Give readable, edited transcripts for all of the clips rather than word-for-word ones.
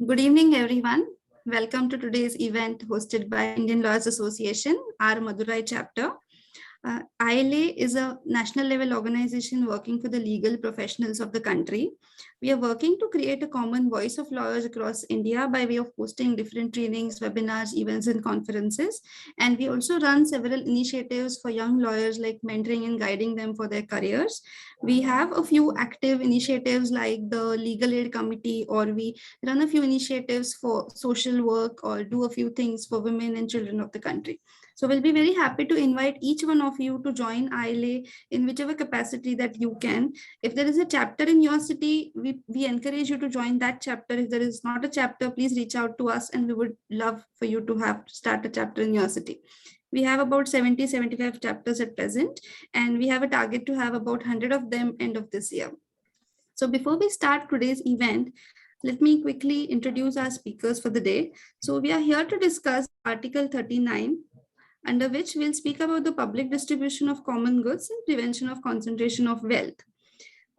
Good evening, everyone. Welcome to today's event hosted by Indian Lawyers Association, our Madurai chapter. ILA is a national level organization working for the legal professionals of the country. We are working to create a common voice of lawyers across India by way of hosting different trainings, webinars, events, and conferences. And we also run several initiatives for young lawyers, like mentoring and guiding them for their careers. We have a few active initiatives like the Legal Aid Committee, or we run a few initiatives for social work or do a few things for women and children of the country. So we'll be very happy to invite each one of you to join ILA in whichever capacity that you can. If there is a chapter in your city, we encourage you to join that chapter. If there is not a chapter, please reach out to us and we would love for you to have start a chapter in your city. We have about 75 chapters at present, and we have a target to have about 100 of them end of this year. So before we start today's event, let me quickly introduce our speakers for the day. So we are here to discuss Article 39, under which we'll speak about the public distribution of common goods and prevention of concentration of wealth.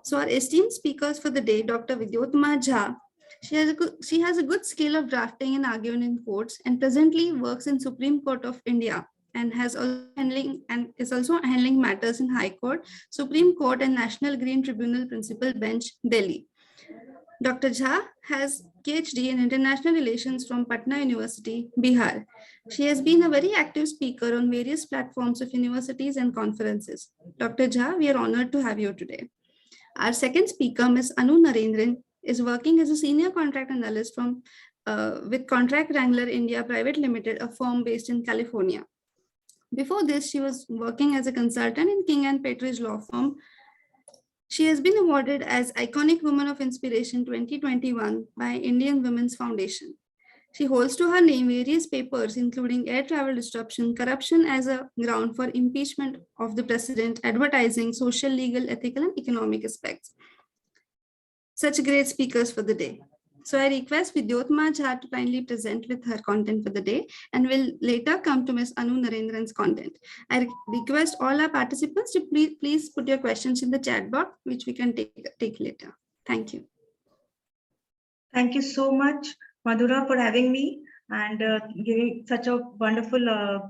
So our esteemed speakers for the day, Dr. Vidyotama Jha, she has a good skill of drafting and arguing in courts, and presently works in Supreme Court of India, and is also handling matters in High Court, Supreme Court, and National Green Tribunal Principal Bench, Delhi. Dr. Jha has PhD in International Relations from Patna University, Bihar. She has been a very active speaker on various platforms of universities and conferences. Dr. Jha, we are honored to have you today. Our second speaker, Ms. Anu Narendran, is working as a senior contract analyst with Contract Wrangler India Private Limited, a firm based in California. Before this, she was working as a consultant in King and Petridge law firm. She has been awarded as Iconic Woman of Inspiration 2021 by Indian Women's Foundation. She holds to her name various papers, including air travel disruption, corruption as a ground for impeachment of the president, advertising, social, legal, ethical, and economic aspects. Such great speakers for the day. So I request Vidyotama Jha to kindly present with her content for the day, and will later come to Ms. Anu Narendran's content. I request all our participants to please put your questions in the chat box, which we can take later. Thank you. Thank you so much, Madhura, for having me and giving such a wonderful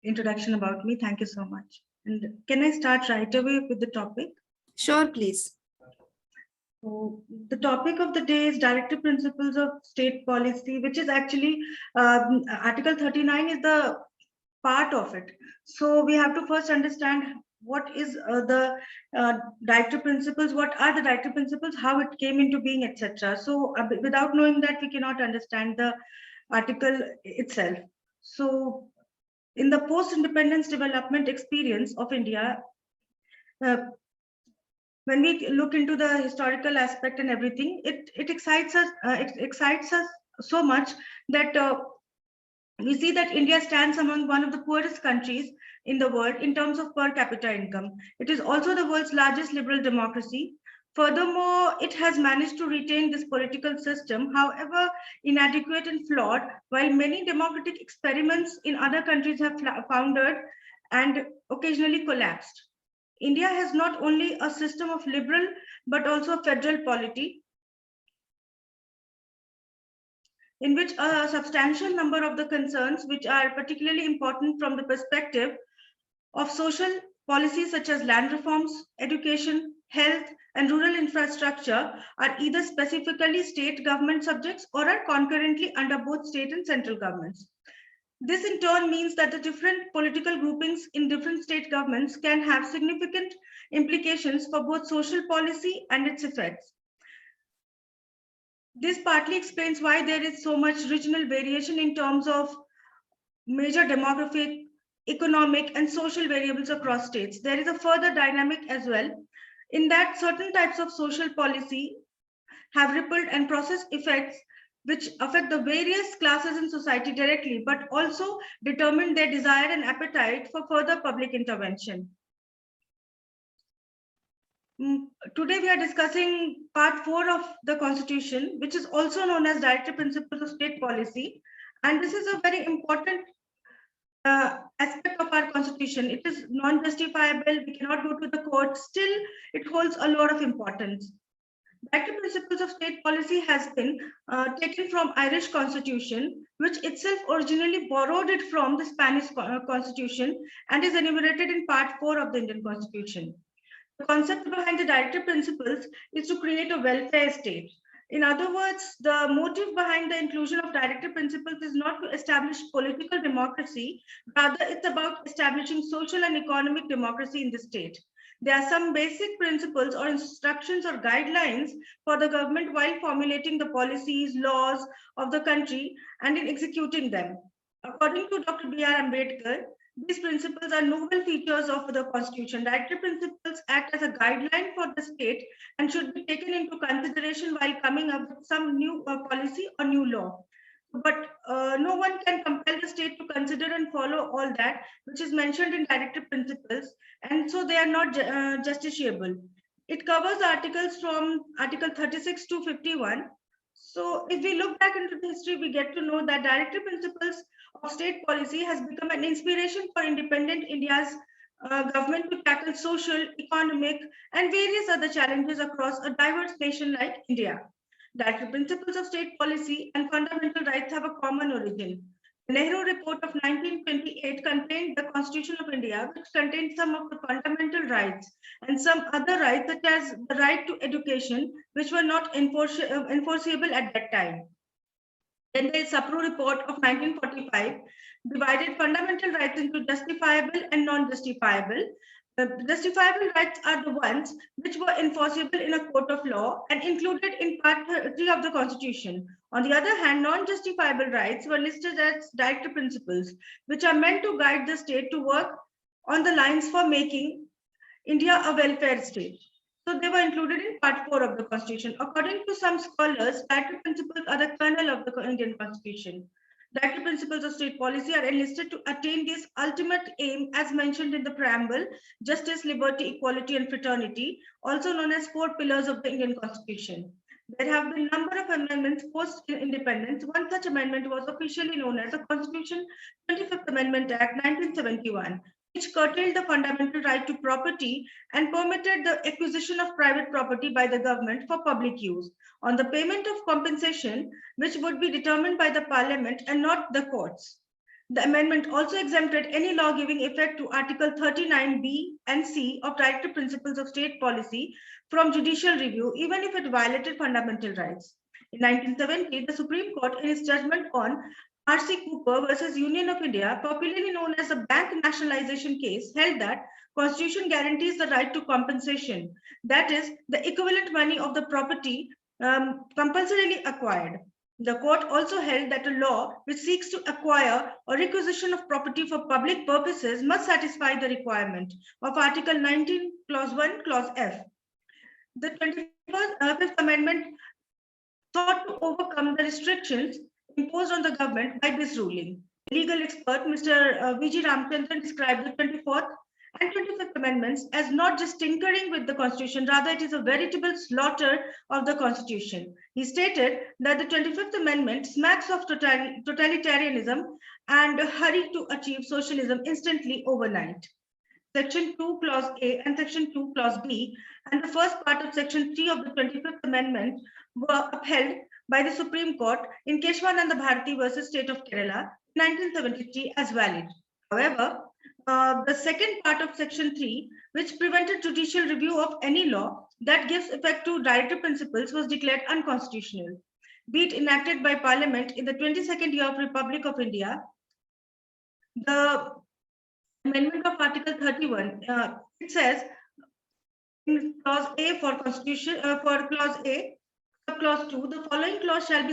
introduction about me. Thank you so much. And can I start right away with the topic? Sure, please. So the topic of the day is Directive Principles of State Policy, which is actually Article 39 is the part of it. So we have to first understand what is the directive principles, what are the directive principles, how it came into being, etc. So without knowing that, we cannot understand the article itself. So in the post-independence development experience of India, when we look into the historical aspect and everything, it excites us. It excites us so much that we see that India stands among one of the poorest countries in the world in terms of per capita income. It is also the world's largest liberal democracy. Furthermore, it has managed to retain this political system, however inadequate and flawed, while many democratic experiments in other countries have foundered and occasionally collapsed. India has not only a system of liberal, but also federal polity, in which a substantial number of the concerns which are particularly important from the perspective of social policies such as land reforms, education, health, and rural infrastructure are either specifically state government subjects or are concurrently under both state and central governments. This in turn means that the different political groupings in different state governments can have significant implications for both social policy and its effects. This partly explains why there is so much regional variation in terms of major demographic, economic, and social variables across states. There is a further dynamic as well, in that certain types of social policy have rippled and process effects which affect the various classes in society directly, but also determine their desire and appetite for further public intervention. Today we are discussing part 4 of the Constitution, which is also known as Directive Principles of State Policy. And this is a very important aspect of our Constitution. It is non-justifiable, we cannot go to the court, still it holds a lot of importance. Directive principles of state policy has been taken from Irish constitution, which itself originally borrowed it from the Spanish constitution and is enumerated in part 4 of the Indian constitution. The concept behind the directive principles is to create a welfare state. In other words, the motive behind the inclusion of directive principles is not to establish political democracy, rather it's about establishing social and economic democracy in the state. There are some basic principles or instructions or guidelines for the government while formulating the policies, laws of the country and in executing them. According to Dr. B.R. Ambedkar, these principles are noble features of the Constitution. Directive principles act as a guideline for the state and should be taken into consideration while coming up with some new policy or new law. But no one can compel the state to consider and follow all that which is mentioned in directive principles, and so they are not justiciable. It covers articles from Article 36 to 51. So if we look back into the history, we get to know that directive principles of state policy has become an inspiration for independent India's government to tackle social, economic, and various other challenges across a diverse nation like India. Directive principles of state policy and fundamental rights have a common origin. The Nehru Report of 1928 contained the Constitution of India, which contained some of the fundamental rights and some other rights, such as the right to education, which were not enforceable at that time. Then the Sapru Report of 1945 divided fundamental rights into justifiable and non-justifiable. The justifiable rights are the ones which were enforceable in a court of law and included in Part 3 of the Constitution. On the other hand, non-justifiable rights were listed as directive principles, which are meant to guide the state to work on the lines for making India a welfare state. So they were included in Part 4 of the Constitution. According to some scholars, directive principles are the kernel of the Indian Constitution. Directive principles of state policy are enlisted to attain this ultimate aim as mentioned in the preamble: justice, liberty, equality, and fraternity, also known as 4 pillars of the Indian Constitution. There have been a number of amendments post-independence. One such amendment was officially known as the Constitution 25th Amendment Act 1971, which curtailed the fundamental right to property and permitted the acquisition of private property by the government for public use on the payment of compensation, which would be determined by the parliament and not the courts. The amendment also exempted any law giving effect to Article 39B and C of Directive Principles of State Policy from judicial review, even if it violated fundamental rights. In 1970, the Supreme Court, in its judgment on R.C. Cooper versus Union of India, popularly known as the bank nationalization case, held that Constitution guarantees the right to compensation, that is, the equivalent money of the property compulsorily acquired. The court also held that a law which seeks to acquire or requisition of property for public purposes must satisfy the requirement of Article 19, Clause 1, Clause F. The 25th Amendment sought to overcome the restrictions imposed on the government by this ruling. Legal expert Mr. V.G. Ramchandran described the 24th and 25th Amendments as not just tinkering with the Constitution, rather it is a veritable slaughter of the Constitution. He stated that the 25th Amendment smacks of totalitarianism and a hurry to achieve socialism instantly overnight. Section 2, Clause A and Section 2, Clause B, and the first part of Section 3 of the 25th Amendment were upheld by the Supreme Court in Keshwananda Bharati versus State of Kerala in 1973 as valid. However, the second part of Section 3, which prevented judicial review of any law that gives effect to directive principles, was declared unconstitutional. Be it enacted by Parliament in the 22nd year of Republic of India, the amendment of Article 31, it says in Clause A for Constitution, for Clause A, Clause 2, the following clause shall be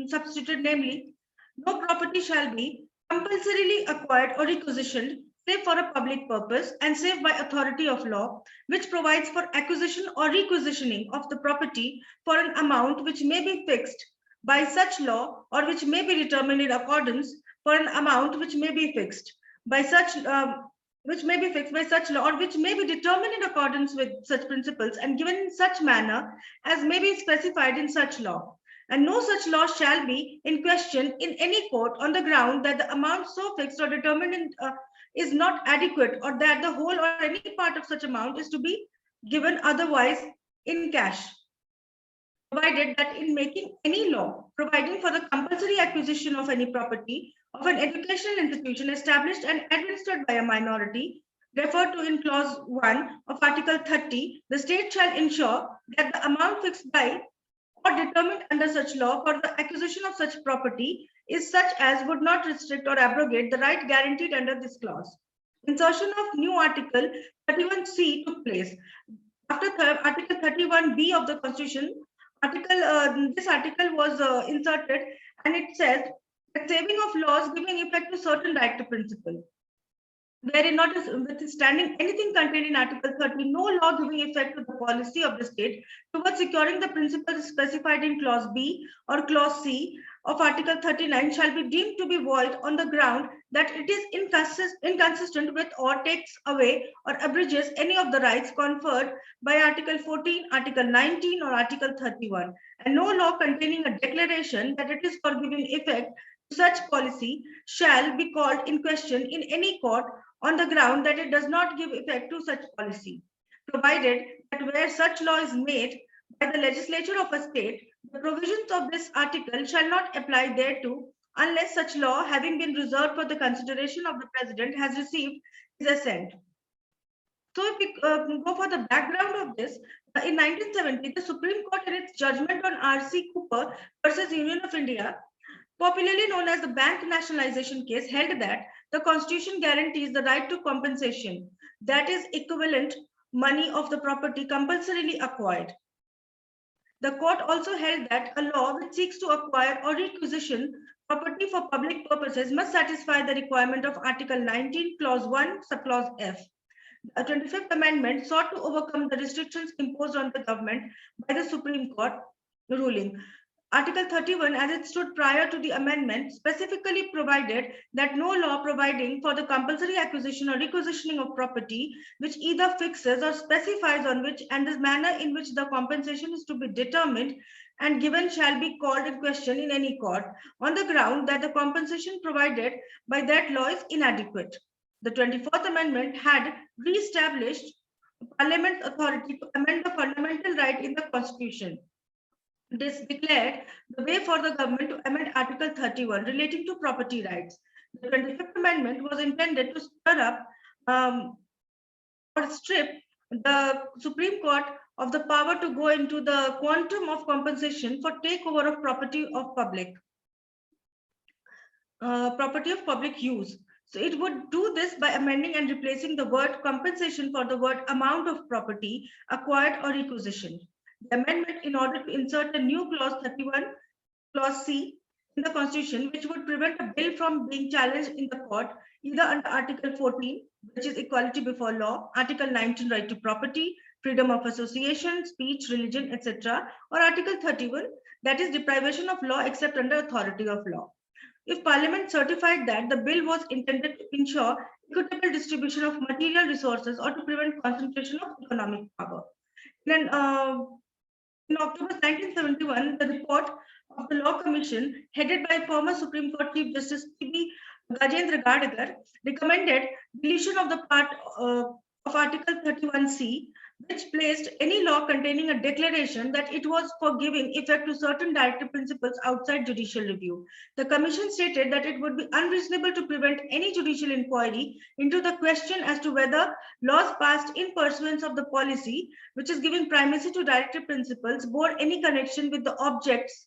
substituted, namely, no property shall be compulsorily acquired or requisitioned save for a public purpose and save by authority of law, which provides for acquisition or requisitioning of the property for an amount which may be fixed by such law or which may be determined in accordance for an amount which may be fixed by such which may be fixed by such law or which may be determined in accordance with such principles and given in such manner as may be specified in such law. And no such law shall be in question in any court on the ground that the amount so fixed or determined in, is not adequate, or that the whole or any part of such amount is to be given otherwise in cash. provided that in making any law providing for the compulsory acquisition of any property of an educational institution established and administered by a minority, referred to in clause 1 of Article 30, the state shall ensure that the amount fixed by or determined under such law for the acquisition of such property is such as would not restrict or abrogate the right guaranteed under this clause. Insertion of new Article 31C took place. After Article 31B of the Constitution, this article was inserted, and it says that saving of laws giving effect to certain right to principle. Wherein, notwithstanding anything contained in Article 30, no law giving effect to the policy of the state towards securing the principles specified in Clause B or Clause C of Article 39 shall be deemed to be void on the ground that it is inconsistent with or takes away or abridges any of the rights conferred by Article 14, Article 19, or Article 31, and no law containing a declaration that it is for giving effect to such policy shall be called in question in any court on the ground that it does not give effect to such policy, provided that where such law is made by the legislature of a state, the provisions of this article shall not apply thereto unless such law, having been reserved for the consideration of the president, has received his assent. So if we go for the background of this, in 1970, the Supreme Court in its judgment on R.C. Cooper versus Union of India, popularly known as the bank nationalization case, held that the Constitution guarantees the right to compensation, that is equivalent money of the property compulsorily acquired. The court also held that a law which seeks to acquire or requisition property for public purposes must satisfy the requirement of Article 19, Clause 1, Subclause F. The 25th Amendment sought to overcome the restrictions imposed on the government by the Supreme Court ruling. Article 31, as it stood prior to the amendment, specifically provided that no law providing for the compulsory acquisition or requisitioning of property, which either fixes or specifies on which and the manner in which the compensation is to be determined and given shall be called in question in any court on the ground that the compensation provided by that law is inadequate. The 24th Amendment had re-established Parliament's authority to amend the fundamental right in the Constitution. This declared the way for the government to amend Article 31 relating to property rights. The 25th Amendment was intended to stir up or strip the Supreme Court of the power to go into the quantum of compensation for takeover of property of public use. So it would do this by amending and replacing the word compensation for the word amount of property acquired or requisitioned. The amendment in order to insert a new clause 31, clause C in the Constitution, which would prevent a bill from being challenged in the court, either under Article 14, which is equality before law, Article 19, right to property, freedom of association, speech, religion, etc., or Article 31, that is deprivation of law except under authority of law. If Parliament certified that the bill was intended to ensure equitable distribution of material resources or to prevent concentration of economic power. Then, in October 1971, the report of the Law Commission, headed by former Supreme Court Chief Justice P.B. Gajendra Gadekar, recommended deletion of the part of Article 31C, which placed any law containing a declaration that it was for giving effect to certain directive principles outside judicial review. The Commission stated that it would be unreasonable to prevent any judicial inquiry into the question as to whether laws passed in pursuance of the policy, which is giving primacy to directive principles, bore any connection with the objects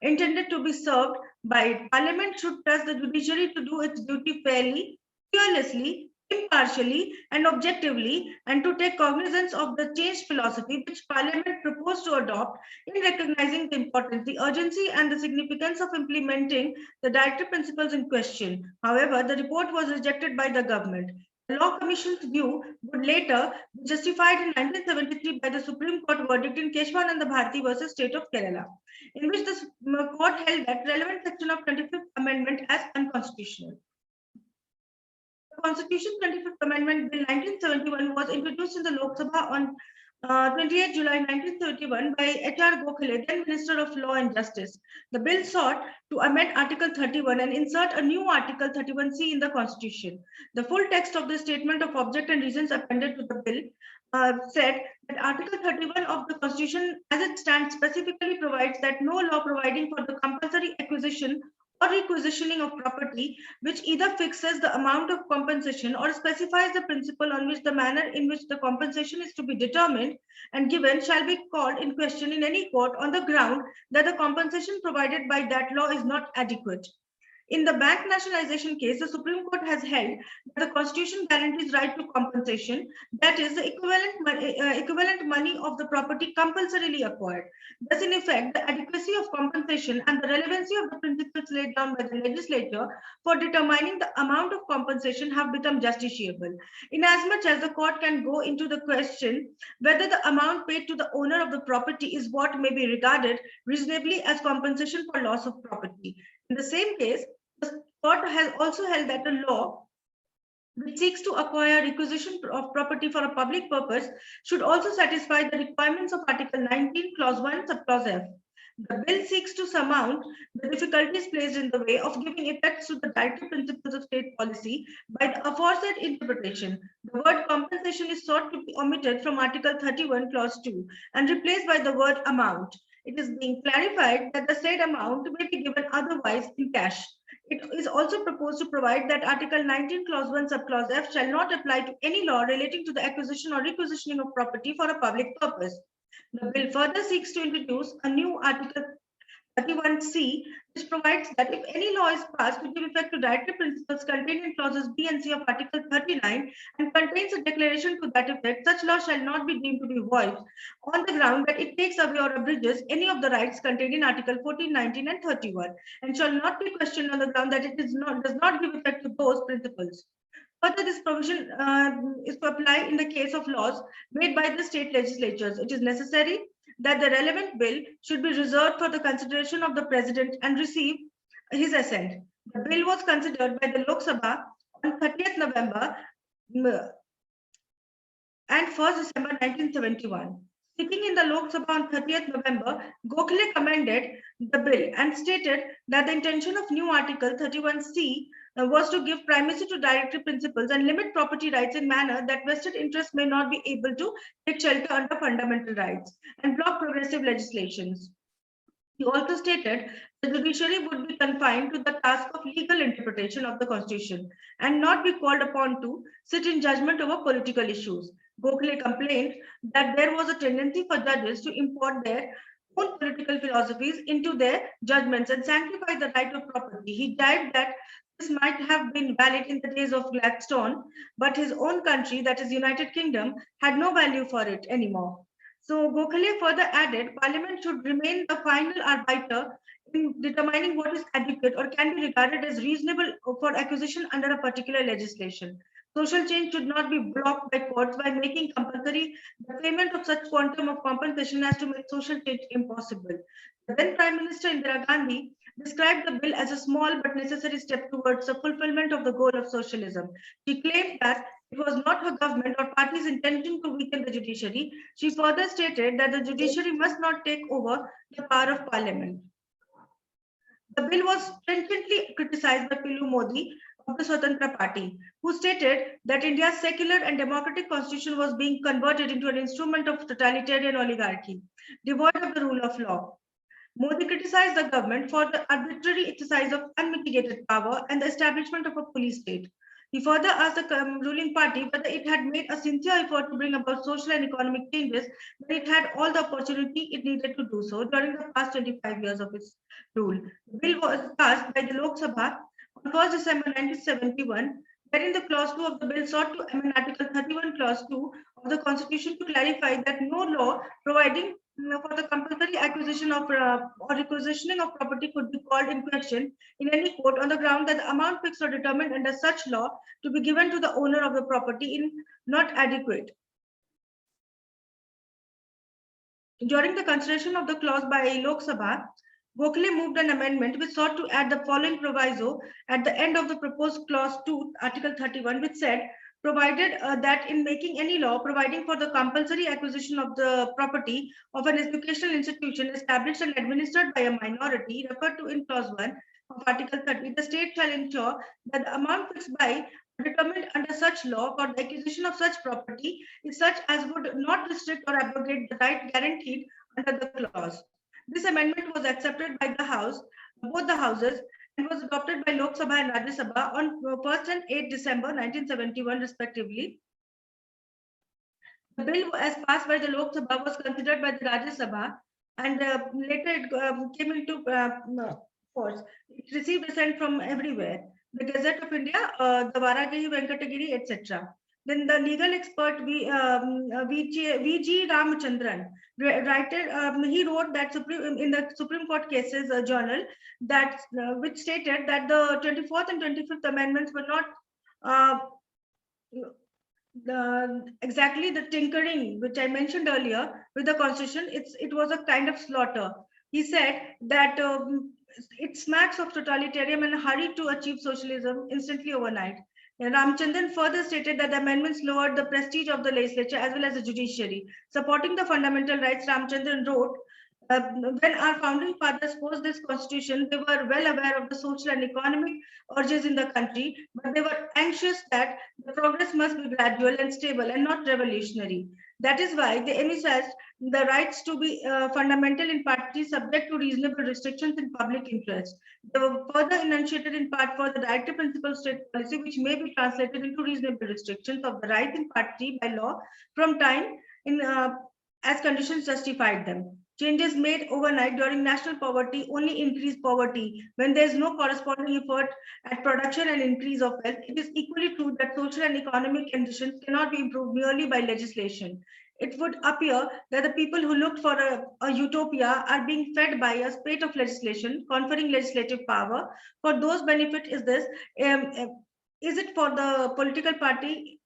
intended to be served by it. Parliament should trust the judiciary to do its duty fairly, fearlessly, impartially, and objectively, and to take cognizance of the changed philosophy which Parliament proposed to adopt in recognizing the importance, the urgency, and the significance of implementing the directive principles in question. However, the report was rejected by the government. The Law Commission's view would later be justified in 1973 by the Supreme Court verdict in Keshwananda Bharati versus State of Kerala, in which the court held that relevant section of 25th Amendment as unconstitutional. The Constitution 25th Amendment Bill 1971 was introduced in the Lok Sabha on 28 July 1931 by H.R. Gokhale, then Minister of Law and Justice. The bill sought to amend Article 31 and insert a new Article 31C in the Constitution. The full text of the statement of object and reasons appended to the bill said that Article 31 of the Constitution as it stands specifically provides that no law providing for the compulsory acquisition or requisitioning of property which either fixes the amount of compensation or specifies the principle on which the manner in which the compensation is to be determined and given shall be called in question in any court on the ground that the compensation provided by that law is not adequate. In the bank nationalization case, the Supreme Court has held that the Constitution guarantees right to compensation, that is, the equivalent money of the property compulsorily acquired. Thus, in effect, the adequacy of compensation and the relevancy of the principles laid down by the legislature for determining the amount of compensation have become justiciable. Inasmuch as the court can go into the question whether the amount paid to the owner of the property is what may be regarded reasonably as compensation for loss of property. In the same case, the court has also held that a law which seeks to acquire requisition of property for a public purpose should also satisfy the requirements of Article 19, Clause 1, Subclause F. The bill seeks to surmount the difficulties placed in the way of giving effect to the directive principles of state policy by the aforesaid interpretation. The word compensation is sought to be omitted from Article 31, Clause 2 and replaced by the word amount. It is being clarified that the said amount may be given otherwise in cash. It is also proposed to provide that Article 19, Clause 1, Subclause F shall not apply to any law relating to the acquisition or requisitioning of property for a public purpose. The bill further seeks to introduce a new Article 31C, which provides that if any law is passed to give effect to directive principles contained in clauses B and C of Article 39 and contains a declaration to that effect, such law shall not be deemed to be void on the ground that it takes away or abridges any of the rights contained in Article 14, 19, and 31, and shall not be questioned on the ground that it does not give effect to those principles. Further, this provision is to apply in the case of laws made by the state legislatures. It is necessary that the relevant bill should be reserved for the consideration of the President and receive his assent. The bill was considered by the Lok Sabha on 30th November and 1st December 1971. Speaking in the Lok Sabha on 30th November, Gokhale commended the bill and stated that the intention of new Article 31C was to give primacy to directive principles and limit property rights in manner that vested interests may not be able to take shelter under fundamental rights and block progressive legislations. He also stated the judiciary would be confined to the task of legal interpretation of the Constitution and not be called upon to sit in judgment over political issues. Gokhale complained that there was a tendency for judges to import their own political philosophies into their judgments and sanctify the right of property. He jibed that this might have been valid in the days of Gladstone, but his own country, that is United Kingdom, had no value for it anymore. So Gokhale further added, Parliament should remain the final arbiter in determining what is adequate or can be regarded as reasonable for acquisition under a particular legislation. Social change should not be blocked by courts by making compulsory the payment of such quantum of compensation as to make social change impossible. The then Prime Minister Indira Gandhi described the bill as a small but necessary step towards the fulfillment of the goal of socialism. She claimed that it was not her government or party's intention to weaken the judiciary. She further stated that the judiciary must not take over the power of Parliament. The bill was stringently criticized by Pilu Modi of the Swatantra Party, who stated that India's secular and democratic constitution was being converted into an instrument of totalitarian oligarchy, devoid of the rule of law. Modi criticized the government for the arbitrary exercise of unmitigated power and the establishment of a police state. He further asked the ruling party whether it had made a sincere effort to bring about social and economic changes when it had all the opportunity it needed to do so during the past 25 years of its rule. The bill was passed by the Lok Sabha on 1st December 1971, wherein the Clause 2 of the bill sought to amend Article 31, Clause 2 of the Constitution to clarify that no law providing for the compulsory acquisition of or requisitioning of property could be called in question in any court on the ground that the amount fixed or determined under such law to be given to the owner of the property is not adequate. During the consideration of the clause by Lok Sabha, Gokhale moved an amendment which sought to add the following proviso at the end of the proposed Clause 2, Article 31, which said, provided that in making any law providing for the compulsory acquisition of the property of an educational institution established and administered by a minority referred to in Clause 1 of Article 30, the state shall ensure that the amount fixed by or determined under such law for the acquisition of such property is such as would not restrict or abrogate the right guaranteed under the clause. This amendment was accepted by the House, both the houses, and was adopted by Lok Sabha and Rajya Sabha on 1st and 8th December 1971 respectively. The bill as passed by the Lok Sabha was considered by the Rajya Sabha, and later it came into force. It received assent from everywhere. The Gazette of India, the Varagahi Venkatagiri, etc. Then the legal expert V.G. Ramachandran, he wrote that in the Supreme Court cases journal that which stated that the 24th and 25th amendments were not exactly the tinkering which I mentioned earlier with the constitution. It was a kind of slaughter. He said that it smacks of totalitarian and hurry to achieve socialism instantly overnight. And Ramchandran further stated that the amendments lowered the prestige of the legislature as well as the judiciary. Supporting the fundamental rights, Ramchandran wrote, when our founding fathers posed this constitution, they were well aware of the social and economic urges in the country, but they were anxious that the progress must be gradual and stable and not revolutionary. That is why they emphasized the rights to be fundamental in party subject to reasonable restrictions in public interest. They were further enunciated in part for the directive principle of state policy, which may be translated into reasonable restrictions of the right in party by law from time in as conditions justified them. Changes made overnight during national poverty only increase poverty. When there is no corresponding effort at production and increase of wealth, it is equally true that social and economic conditions cannot be improved merely by legislation. It would appear that the people who looked for a utopia are being fed by a spate of legislation, conferring legislative power. For those benefit is this, is it for the political party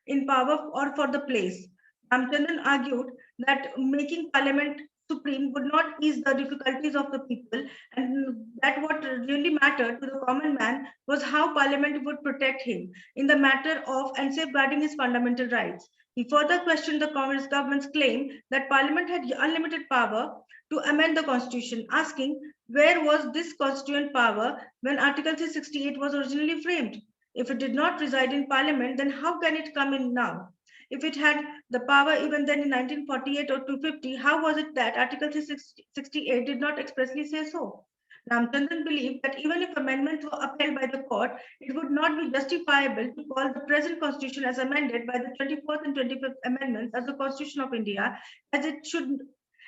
in power or for the place? Ramchandran argued that making parliament supreme would not ease the difficulties of the people, and that what really mattered to the common man was how parliament would protect him in the matter of and safeguarding his fundamental rights. He further questioned the Congress government's claim that parliament had unlimited power to amend the constitution, asking where was this constituent power when Article 368 was originally framed? If it did not reside in parliament, then how can it come in now? If it had the power even then in 1948 or 250, how was it that Article 368 did not expressly say so? Ramchandran believed that even if amendments were upheld by the court, it would not be justifiable to call the present constitution as amended by the 24th and 25th amendments as the Constitution of India, as it should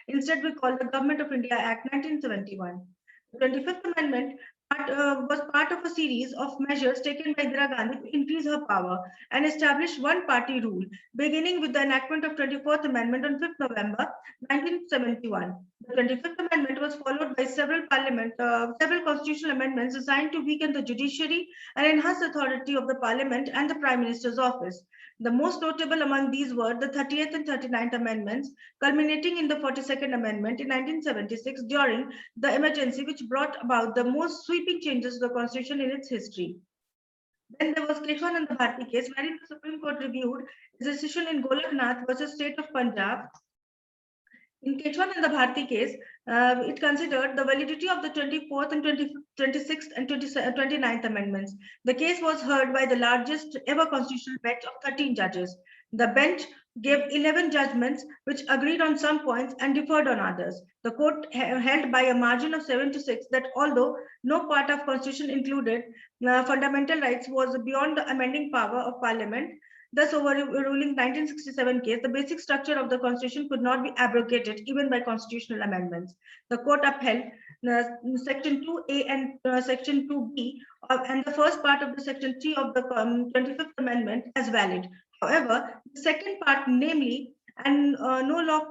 instead be called the Government of India Act 1971. The 25th Amendment was part of a series of measures taken by Indira Gandhi to increase her power and establish one-party rule, beginning with the enactment of 24th Amendment on 5th November 1971. The 25th Amendment was followed by several constitutional amendments designed to weaken the judiciary and enhance the authority of the Parliament and the Prime Minister's office. The most notable among these were the 30th and 39th Amendments, culminating in the 42nd Amendment in 1976 during the emergency, which brought about the most sweeping changes to the Constitution in its history. Then there was Keshwananda Bharti case, wherein the Supreme Court reviewed the decision in Golaknath versus State of Punjab. In Keshwananda Bharti case, it considered the validity of the 24th and 26th and 29th amendments. The case was heard by the largest ever constitutional bench of 13 judges. The bench gave 11 judgments which agreed on some points and differed on others. The court held by a margin of 7 to 6 that although no part of constitution included fundamental rights was beyond the amending power of parliament, thus overruling 1967 case, the basic structure of the constitution could not be abrogated even by constitutional amendments. The court upheld section 2A and section 2B and the first part of the section 3 of the 25th amendment as valid. However, the second part, namely, and no law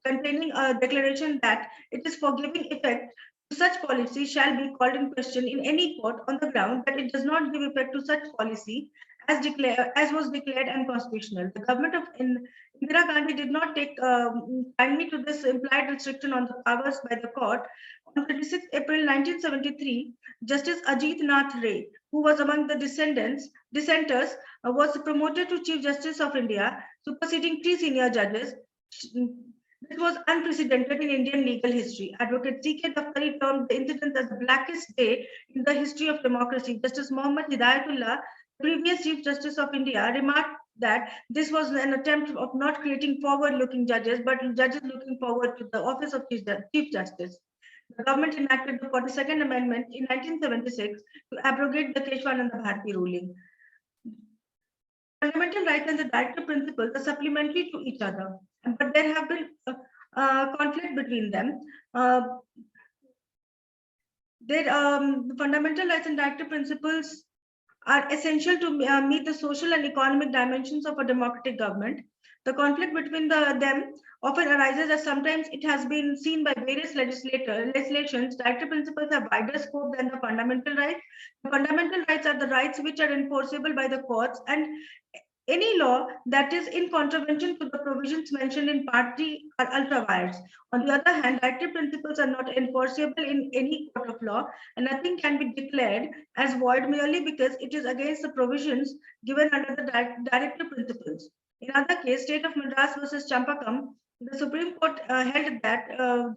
containing a declaration that it is for giving effect to such policy shall be called in question in any court on the ground that it does not give effect to such policy as was declared unconstitutional. The government of Indira Gandhi did not take kindly to this implied restriction on the powers by the court. On 26 April 1973, Justice Ajit Nath Ray, who was among the dissenters, was promoted to Chief Justice of India, superseding 3 senior judges. This was unprecedented in Indian legal history. Advocate C.K. Daftari termed the incident as the blackest day in the history of democracy. Justice Muhammad Hidayatullah, previous Chief Justice of India, remarked that this was an attempt of not creating forward-looking judges, but judges looking forward to the office of Chief Justice. The government enacted the 42nd Amendment in 1976 to abrogate the Keshwananda Bharati ruling. Fundamental rights and the directive principles are supplementary to each other, but there have been conflict between them. The fundamental rights and directive principles are essential to meet the social and economic dimensions of a democratic government. The conflict between them often arises as sometimes it has been seen by various legislations. Directive principles have wider scope than the fundamental rights. The fundamental rights are the rights which are enforceable by the courts, and any law that is in contravention to the provisions mentioned in Part 3 are ultra vires. On the other hand, directive principles are not enforceable in any court of law, and nothing can be declared as void merely because it is against the provisions given under the directive principles. In other case, State of Madras versus Champakam, the Supreme Court held that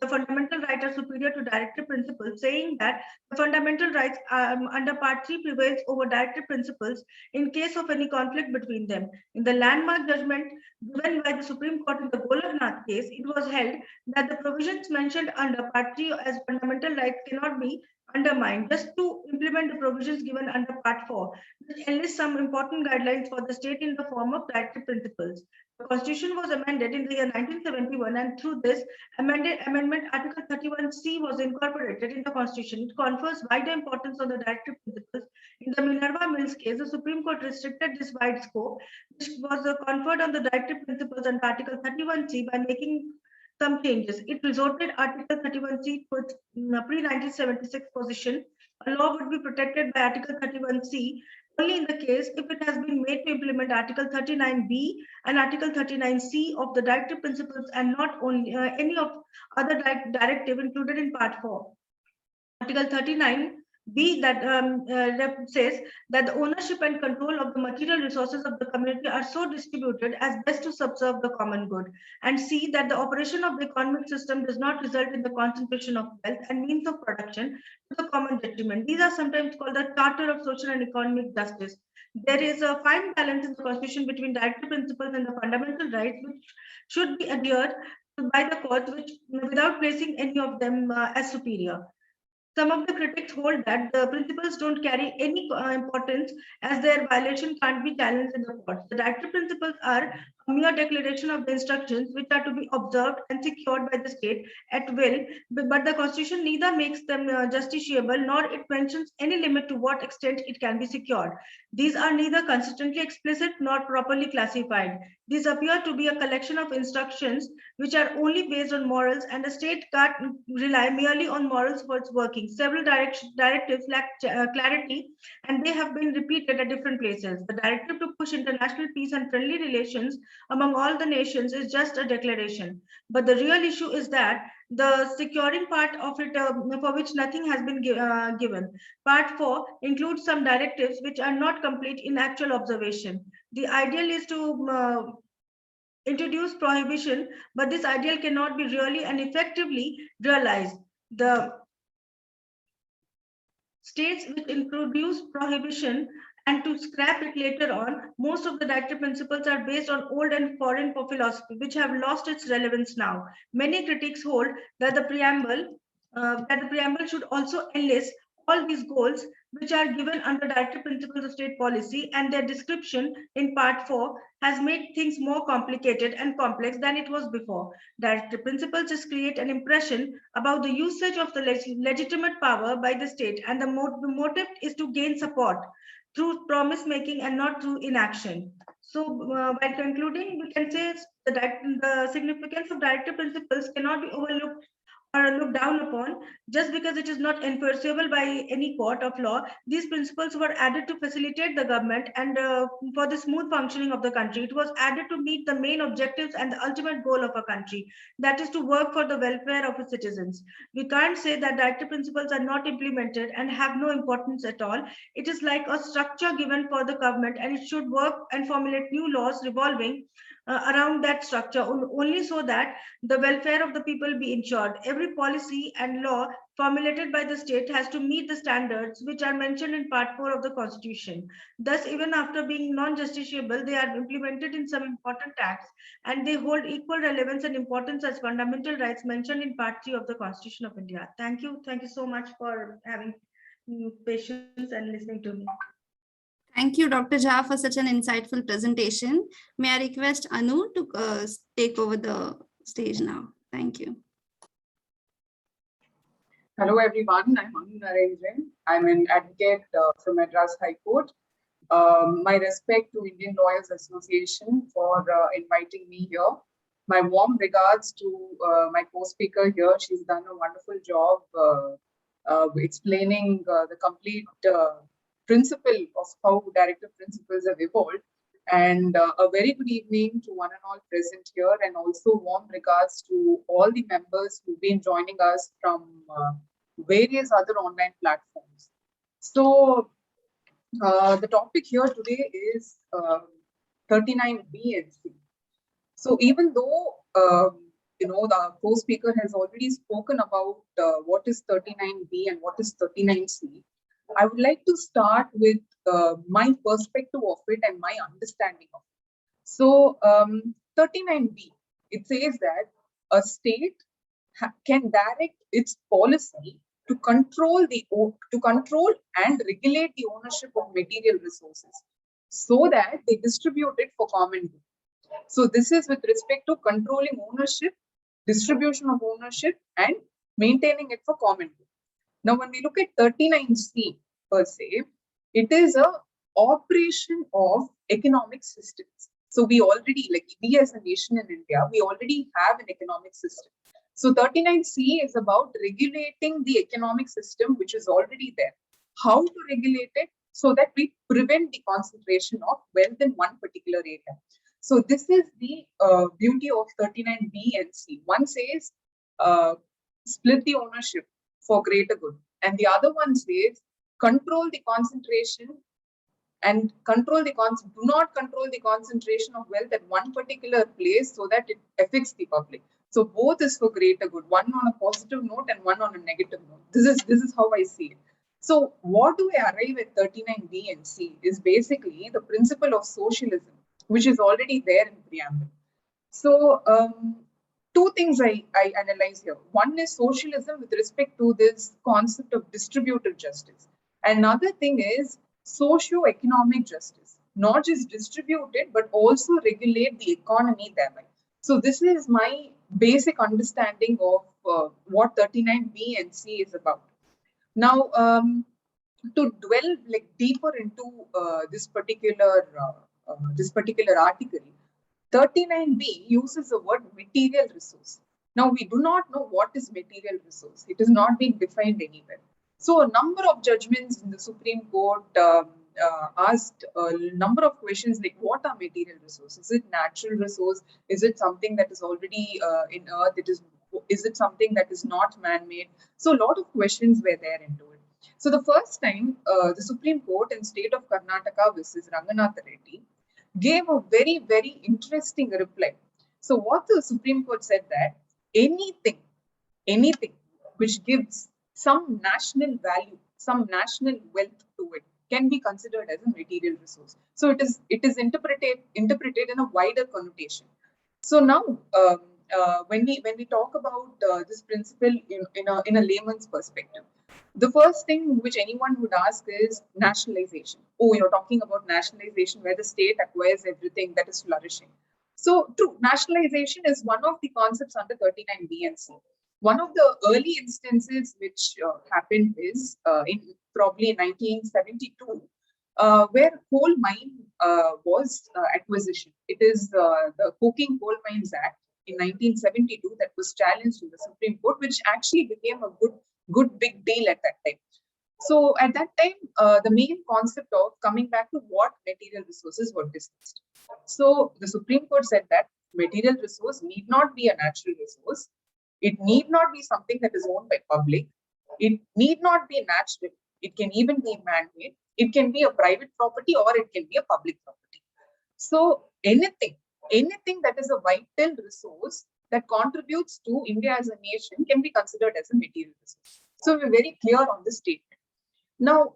the fundamental rights are superior to directive principles, saying that the fundamental rights under Part 3 prevails over directive principles in case of any conflict between them. In the landmark judgment given by the Supreme Court in the Golaknath case, it was held that the provisions mentioned under Part 3 as fundamental rights cannot be undermined just to implement the provisions given under Part 4, which enlist some important guidelines for the state in the form of directive principles. The Constitution was amended in the year 1971, and through this amendment, Article 31C was incorporated in the Constitution. It confers wider importance on the directive principles. In the Minerva Mills case, the Supreme Court restricted this wide scope, which was conferred on the directive principles under Article 31C by making some changes. It resorted Article 31C to its pre-1976 position. A law would be protected by Article 31C only in the case if it has been made to implement Article 39B and Article 39C of the directive principles and not only any of other directive included in Part 4. Article 39B that says that the ownership and control of the material resources of the community are so distributed as best to subserve the common good, and C, that the operation of the economic system does not result in the concentration of wealth and means of production to the common detriment. These are sometimes called the Charter of Social and Economic Justice. There is a fine balance in the Constitution between directive principles and the fundamental rights, which should be adhered to by the courts, which without placing any of them as superior. Some of the critics hold that the principles don't carry any importance as their violation can't be challenged in the courts. The directive principles are a mere declaration of the instructions which are to be observed and secured by the state at will, but the Constitution neither makes them justiciable nor it mentions any limit to what extent it can be secured. These are neither consistently explicit nor properly classified. These appear to be a collection of instructions which are only based on morals, and the state can't rely merely on morals for its working. Several directives lack clarity, and they have been repeated at different places. The directive to push international peace and friendly relations among all the nations is just a declaration. But the real issue is that the securing part of it for which nothing has been given. Part 4 includes some directives which are not complete in actual observation. The ideal is to introduce prohibition, but this ideal cannot be really and effectively realized. The states which introduce prohibition and to scrap it later on, most of the directive principles are based on old and foreign philosophy, which have lost its relevance now. Many critics hold that the preamble should also enlist all these goals which are given under directive principles of state policy, and their description in Part 4 has made things more complicated and complex than it was before. Directive principles just create an impression about the usage of the legitimate power by the state, and the motive is to gain support through promise making and not through inaction. So by concluding, we can say the significance of directive principles cannot be overlooked or looked down upon just because it is not enforceable by any court of law. These principles were added to facilitate the government and for the smooth functioning of the country. It was added to meet the main objectives and the ultimate goal of a country, that is to work for the welfare of its citizens. We can't say that directive principles are not implemented and have no importance at all. It is like a structure given for the government, and it should work and formulate new laws revolving around that structure, only so that the welfare of the people be ensured. Every policy and law formulated by the state has to meet the standards which are mentioned in Part 4 of the Constitution. Thus, even after being non-justiciable, they are implemented in some important acts, and they hold equal relevance and importance as fundamental rights mentioned in Part 3 of the Constitution of India. Thank you. Thank you so much for having patience and listening to me. Thank you, Dr. Jha, for such an insightful presentation. May I request Anu to take over the stage now? Thank you. Hello, everyone. I'm Anu Narendraan. I'm an advocate from Madras High Court. My respect to Indian Lawyers Association for inviting me here. My warm regards to my co-speaker here. She's done a wonderful job explaining the complete principle of how directive principles have evolved. And a very good evening to one and all present here, and also warm regards to all the members who've been joining us from various other online platforms. So the topic here today is 39B and C. So even though the co-speaker has already spoken about what is 39B and what is 39C, I would like to start with my perspective of it and my understanding of it. So 39B, it says that a state can direct its policy to control and regulate the ownership of material resources so that they distribute it for common good. So this is with respect to controlling ownership, distribution of ownership, and maintaining it for common good. Now, when we look at 39C per se, it is a operation of economic systems. So we already, like we as a nation in India, we already have an economic system. So 39C is about regulating the economic system which is already there. How to regulate it so that we prevent the concentration of wealth in one particular area. So this is the beauty of 39B and C. One says split the ownership for greater good, and the other one says control the concentration and do not control the concentration of wealth at one particular place so that it affects the public. So both is for greater good, one on a positive note and one on a negative note. This is how I see it. So what do I arrive at 39B and C is basically the principle of socialism, which is already there in preamble. So two things I analyze here. One is socialism with respect to this concept of distributive justice. Another thing is socio-economic justice, not just distribute it, but also regulate the economy thereby. So this is my basic understanding of what 39B and C is about. Now, to dwell like deeper into this particular article, 39B uses the word material resource. Now, we do not know what is material resource. It is not being defined anywhere. So a number of judgments in the Supreme Court asked a number of questions like, what are material resources? Is it natural resource? Is it something that is already in earth? Is it something that is not man-made? So a lot of questions were there into it. So the first time, the Supreme Court in state of Karnataka versus Ranganatha Reddy gave a very, very interesting reply. So what the Supreme Court said that anything which gives some national value, some national wealth to it can be considered as a material resource. So it is interpreted in a wider connotation. So now when we talk about this principle in a layman's perspective, the first thing which anyone would ask is nationalization. Oh, you're talking about nationalization where the state acquires everything that is flourishing. So true, nationalization is one of the concepts under 39B and C. One of the early instances which happened is probably in 1972, where coal mine was acquisition. It is the Coking Coal Mines Act in 1972 that was challenged in the Supreme Court, which actually became a good big deal at that time. So at that time, the main concept of coming back to what material resources were discussed. So the Supreme Court said that material resource need not be a natural resource. It need not be something that is owned by public. It need not be natural. It can even be man-made. It can be a private property or it can be a public property. So anything anything that is a vital resource that contributes to India as a nation can be considered as a material resource. So we're very clear on this statement. Now,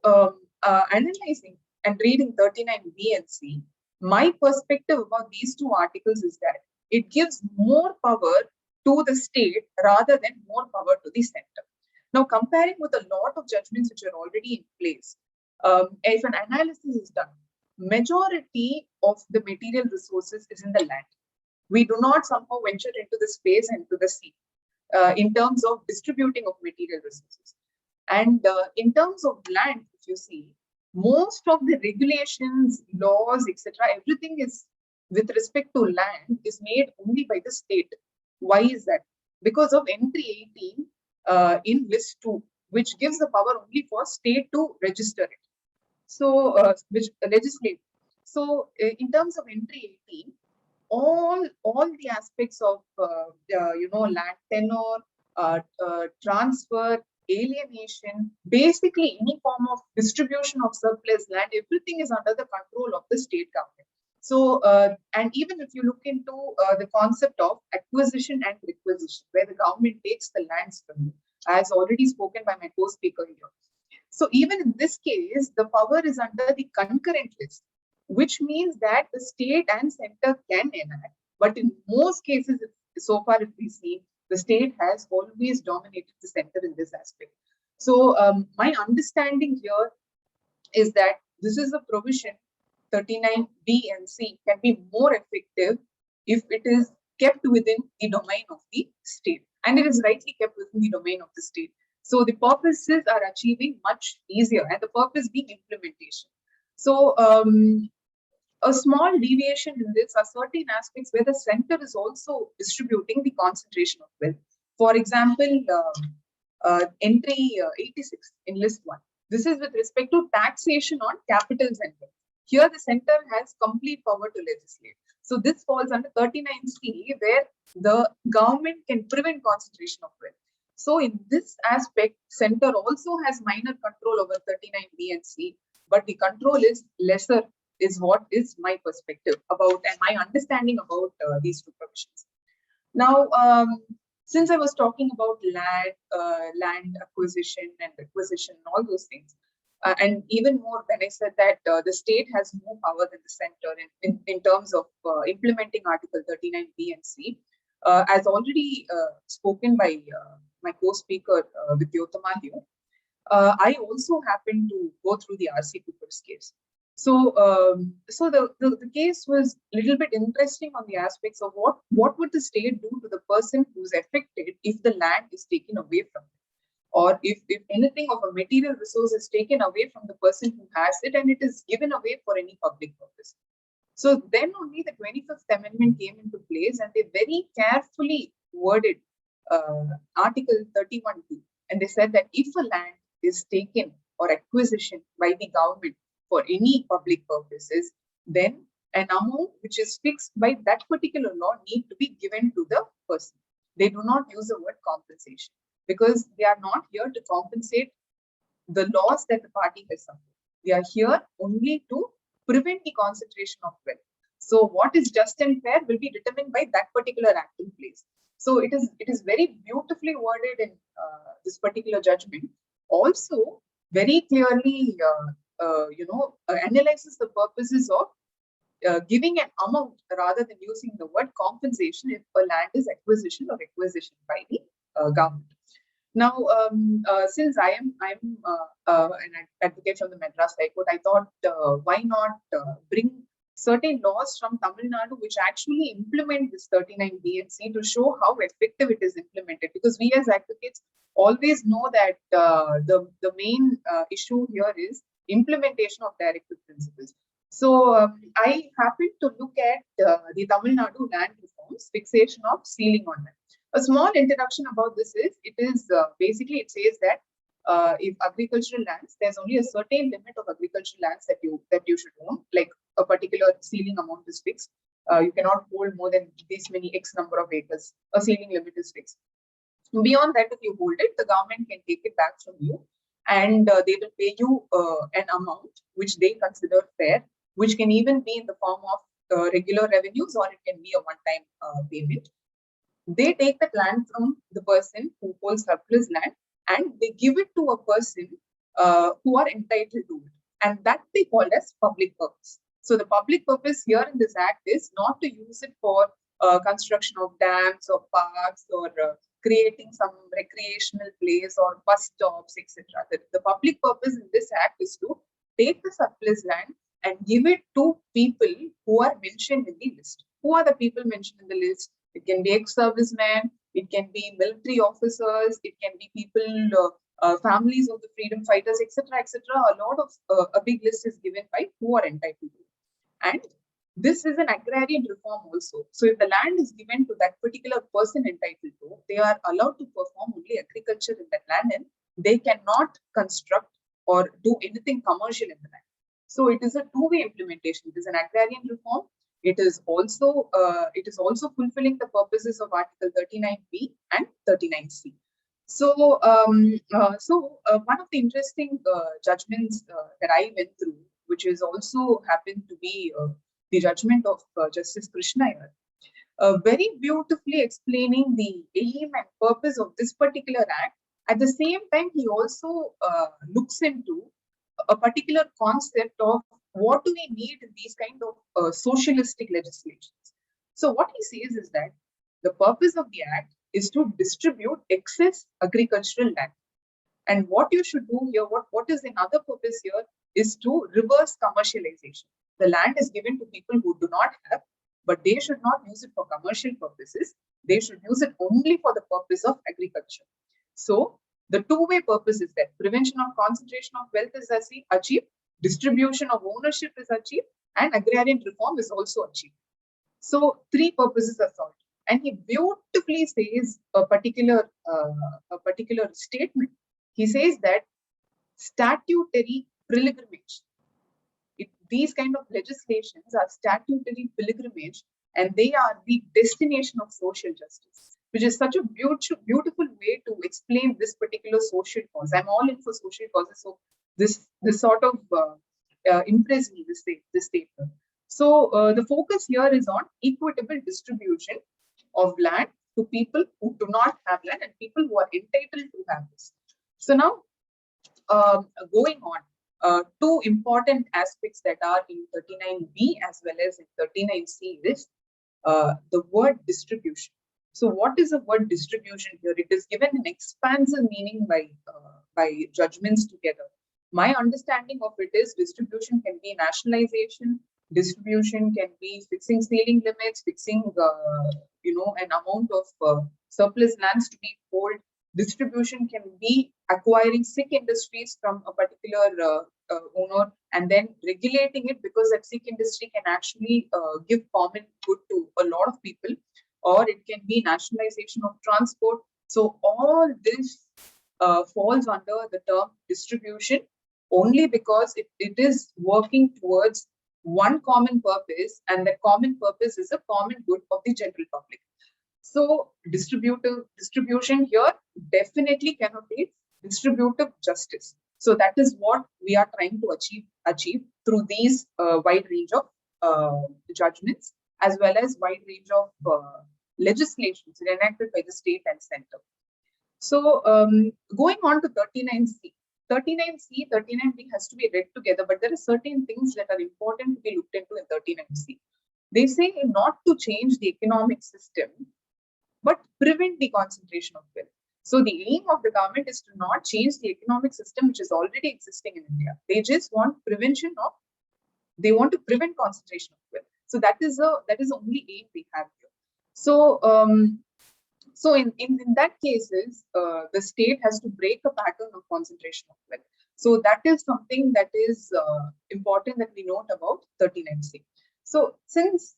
analyzing and reading 39B and C, my perspective about these two articles is that it gives more power to the state rather than more power to the center. Now, comparing with a lot of judgments which are already in place, if an analysis is done, majority of the material resources is in the land. We do not somehow venture into the space and to the sea in terms of distributing of material resources. And in terms of land, if you see, most of the regulations, laws, etc., everything is with respect to land is made only by the state. Why is that? Because of entry 18 in list 2, which gives the power only for state to register it. So, which legislate. So, in terms of entry 18, all the aspects of land tenure, transfer, alienation, basically any form of distribution of surplus land, everything is under the control of the state government. So, and even if you look into the concept of acquisition and requisition, where the government takes the lands from you, as already spoken by my co-speaker here. So even in this case, the power is under the concurrent list, which means that the state and center can enact. But in most cases, so far if we see, the state has always dominated the center in this aspect. So my understanding here is that this is a provision, 39B and C can be more effective if it is kept within the domain of the state. And it is rightly kept within the domain of the state. So the purposes are achieving much easier, and the purpose being implementation. So a small deviation in this are certain aspects where the center is also distributing the concentration of wealth. For example, entry 86 in list 1. This is with respect to taxation on capitals and wealth. Here the center has complete power to legislate. So this falls under 39C, where the government can prevent concentration of wealth. So in this aspect, center also has minor control over 39B and C, but the control is lesser, is what is my perspective about and my understanding about these two provisions. Now, since I was talking about land acquisition and requisition, all those things, and even more when I said that the state has more power than the center in terms of implementing Article 39B and C, as already spoken by my co-speaker Vidyottama here, I also happened to go through the R.C. Cooper's case. So, the case was a little bit interesting on the aspects of what would the state do to the person who's affected if the land is taken away from him, or if anything of a material resource is taken away from the person who has it and it is given away for any public purpose. So then only the 25th Amendment came into place, and they very carefully worded Article 31(2), and they said that if a land is taken or acquisition by the government for any public purposes, then an amount which is fixed by that particular law need to be given to the person. They do not use the word compensation because they are not here to compensate the loss that the party has suffered. They are here only to prevent the concentration of wealth. So what is just and fair will be determined by that particular act in place. So it is very beautifully worded in this particular judgment. Also, very clearly, analyzes the purposes of giving an amount rather than using the word compensation if a land is acquisition or requisition by the government. Now, since I am an advocate from the Madras High Court, I thought why not bring certain laws from Tamil Nadu which actually implement this 39B and C to show how effective it is implemented. Because we as advocates always know that the main issue here is implementation of directive principles. So I happened to look at the Tamil Nadu land reforms, fixation of ceiling on land. A small introduction about this is, basically it says that if agricultural lands, there's only a certain limit of agricultural lands that you should own, like a particular ceiling amount is fixed. You cannot hold more than this many X number of acres. A ceiling limit is fixed. Beyond that, if you hold it, the government can take it back from you, and they will pay you an amount which they consider fair, which can even be in the form of regular revenues, or it can be a one-time payment. They take that land from the person who holds surplus land and they give it to a person who are entitled to it. And that they call as public purpose. So the public purpose here in this act is not to use it for construction of dams or parks or creating some recreational place or bus stops, etc. The public purpose in this act is to take the surplus land and give it to people who are mentioned in the list. Who are the people mentioned in the list? It can be ex-servicemen, it can be military officers, it can be people, families of the freedom fighters, etc., etc. A lot of a big list is given by who are entitled to it. And this is an agrarian reform also. So if the land is given to that particular person entitled to, they are allowed to perform only agriculture in that land, and they cannot construct or do anything commercial in the land. So it is a two-way implementation. It is an agrarian reform. It is also fulfilling the purposes of Article 39B and 39C. So, one of the interesting judgments that I went through, which is also happened to be the judgment of Justice Krishna here, very beautifully explaining the aim and purpose of this particular act. At the same time, he also looks into a particular concept of what do we need in these kind of socialistic legislations. So what he says is that the purpose of the act is to distribute excess agricultural land. And what you should do here, what is another purpose here, is to reverse commercialization. The land is given to people who do not have, but they should not use it for commercial purposes. They should use it only for the purpose of agriculture. So the two-way purpose is that prevention of concentration of wealth is achieved, distribution of ownership is achieved, and agrarian reform is also achieved. So three purposes are solved. And he beautifully says a particular statement. He says that statutory pilgrimage. These kind of legislations are statutory pilgrimage, and they are the destination of social justice, which is such a beautiful way to explain this particular social cause. I'm all in for social causes, so this sort of impressed me, this statement. So the focus here is on equitable distribution of land to people who do not have land and people who are entitled to have this. So now, going on, two important aspects that are in 39B as well as in 39C is the word distribution. So what is the word distribution here? It is given an expansive meaning by judgments together. My understanding of it is distribution can be nationalization, distribution can be fixing ceiling limits, fixing an amount of surplus lands to be held. Distribution can be acquiring sick industries from a particular owner and then regulating it, because that sick industry can actually give common good to a lot of people, or it can be nationalization of transport. So all this falls under the term distribution only because it is working towards one common purpose, and that common purpose is a common good of the general public. So distribution here definitely connotates distributive justice. So that is what we are trying to achieve through these wide range of judgments, as well as wide range of legislations enacted by the state and center. So going on to 39C. 39C, 39B has to be read together, but there are certain things that are important to be looked into in 39C. They say not to change the economic system, but prevent the concentration of wealth. So the aim of the government is to not change the economic system which is already existing in India. They just want they want to prevent concentration of wealth. So that is the only aim we have here. So so in that cases, the state has to break a pattern of concentration of wealth. So that is something that is important that we note about 39C. So since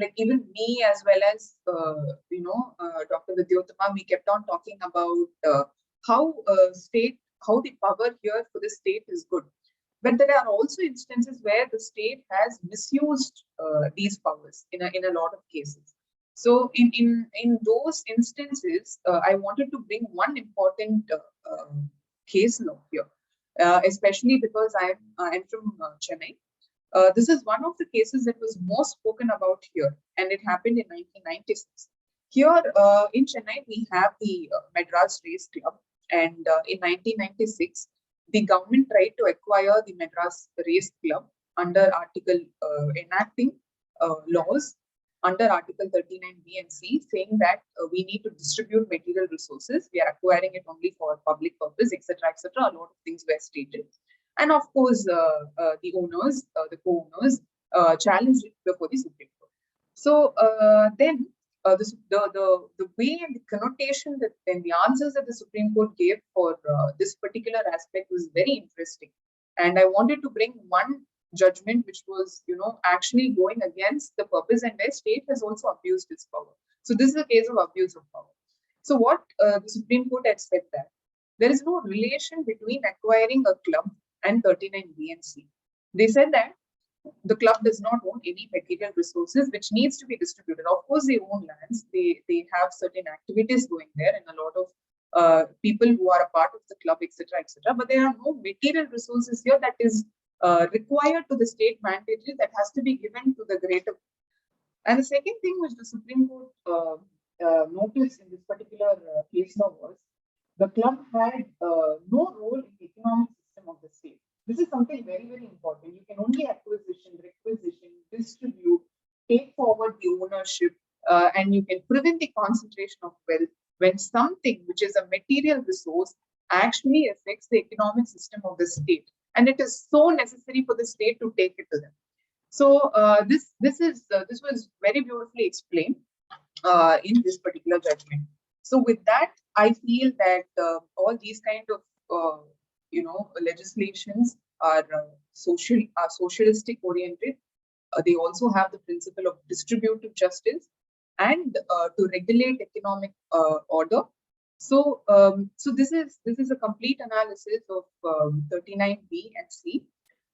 like even me as well as Dr. Vidyottama, we kept on talking about how the power here for the state is good, but there are also instances where the state has misused these powers in a lot of cases. So in those instances, I wanted to bring one important case law here, especially because I'm from Chennai. This is one of the cases that was most spoken about here, and it happened in 1996. Here in Chennai, we have the Madras Race Club, and in 1996, the government tried to acquire the Madras Race Club under Article enacting laws under Article 39B and C, saying that we need to distribute material resources. We are acquiring it only for public purpose, etc., etc. A lot of things were stated. And of course, the owners, the co-owners, challenged it before the Supreme Court. So then the way and the connotation that then the answers that the Supreme Court gave for this particular aspect was very interesting. And I wanted to bring one judgment which was, actually going against the purpose and where state has also abused its power. So this is a case of abuse of power. So what the Supreme Court had said that there is no relation between acquiring a club and 39B and C. They said that the club does not own any material resources which needs to be distributed. Of course, they own lands, they have certain activities going there, and a lot of people who are a part of the club, etc., etc. But there are no material resources here that is required to the state mandatory that has to be given to the greater. And the second thing which the Supreme Court noticed in this particular case law was the club had no role in the economic system of the state. This is something very, very important. You can only acquisition, requisition, distribute, take forward the ownership, and you can prevent the concentration of wealth when something which is a material resource actually affects the economic system of the state. And it is so necessary for the state to take it to them. So this was very beautifully explained in this particular judgment. So with that, I feel that all these kind of legislations are socialistic oriented. They also have the principle of distributive justice and to regulate economic order. So this is a complete analysis of 39B and C.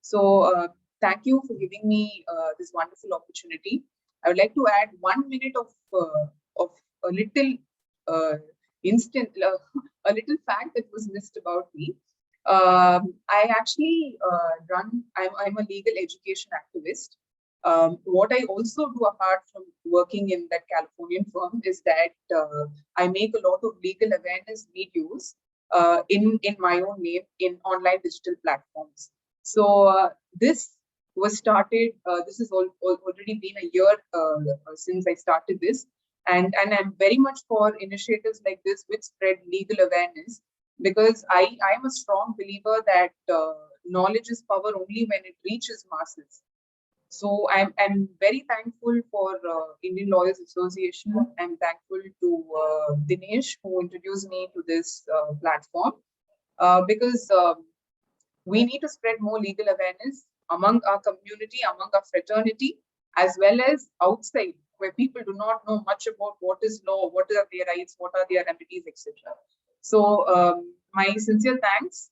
So thank you for giving me this wonderful opportunity. I would like to add 1 minute of a little a little fact that was missed about me. I actually I'm a legal education activist. What I also do apart from working in that Californian firm is that I make a lot of legal awareness videos in my own name in online digital platforms. So this was started, this has already been a year since I started this. And I'm very much for initiatives like this which spread legal awareness, because I am a strong believer that knowledge is power only when it reaches masses. So I'm very thankful for Indian Lawyers Association. I'm thankful to Dinesh, who introduced me to this platform, because we need to spread more legal awareness among our community, among our fraternity, as well as outside, where people do not know much about what is law, what are their rights, what are their remedies, etc. So my sincere thanks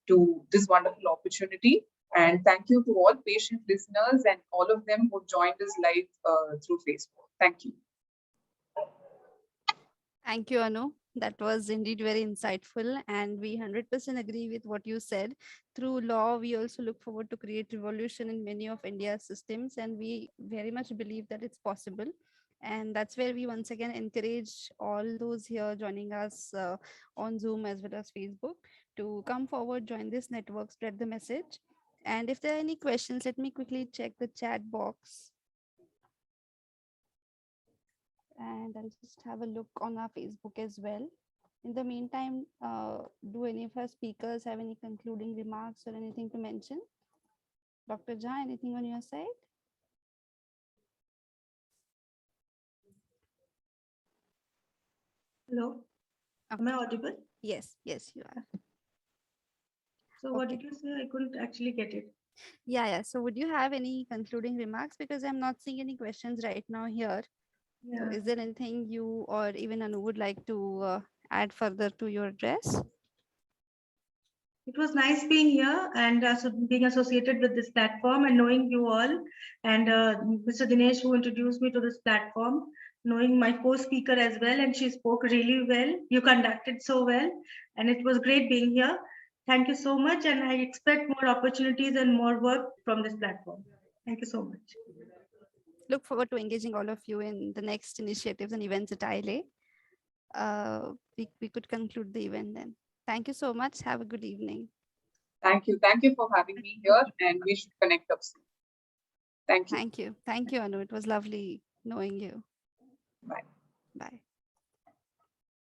to this wonderful opportunity. And thank you to all patient listeners and all of them who joined us live through Facebook. Thank you. Thank you, Anu. That was indeed very insightful, and we 100% agree with what you said. Through law, we also look forward to create revolution in many of India's systems, and we very much believe that it's possible. And that's where we once again encourage all those here joining us on Zoom as well as Facebook to come forward, join this network, spread the message. And if there are any questions, let me quickly check the chat box. And I'll just have a look on our Facebook as well. In the meantime, do any of our speakers have any concluding remarks or anything to mention? Dr. Jha, anything on your side? Hello, Okay. am I audible? Yes, you are. So what did you say? I couldn't actually get it. Yeah. So would you have any concluding remarks? Because I'm not seeing any questions right now here. Yeah. So is there anything you or even Anu would like to add further to your address? It was nice being here and being associated with this platform and knowing you all, and Mr. Dinesh, who introduced me to this platform, knowing my co-speaker as well, and she spoke really well. You conducted so well, and it was great being here. Thank you so much, and I expect more opportunities and more work from this platform. Thank you so much. Look forward to engaging all of you in the next initiatives and events at ILA. We could conclude the event then. Thank you so much. Have a good evening. Thank you. Thank you for having me here, and we should connect up soon. Thank you. Thank you. Thank you, Anu. It was lovely knowing you. Bye. Bye.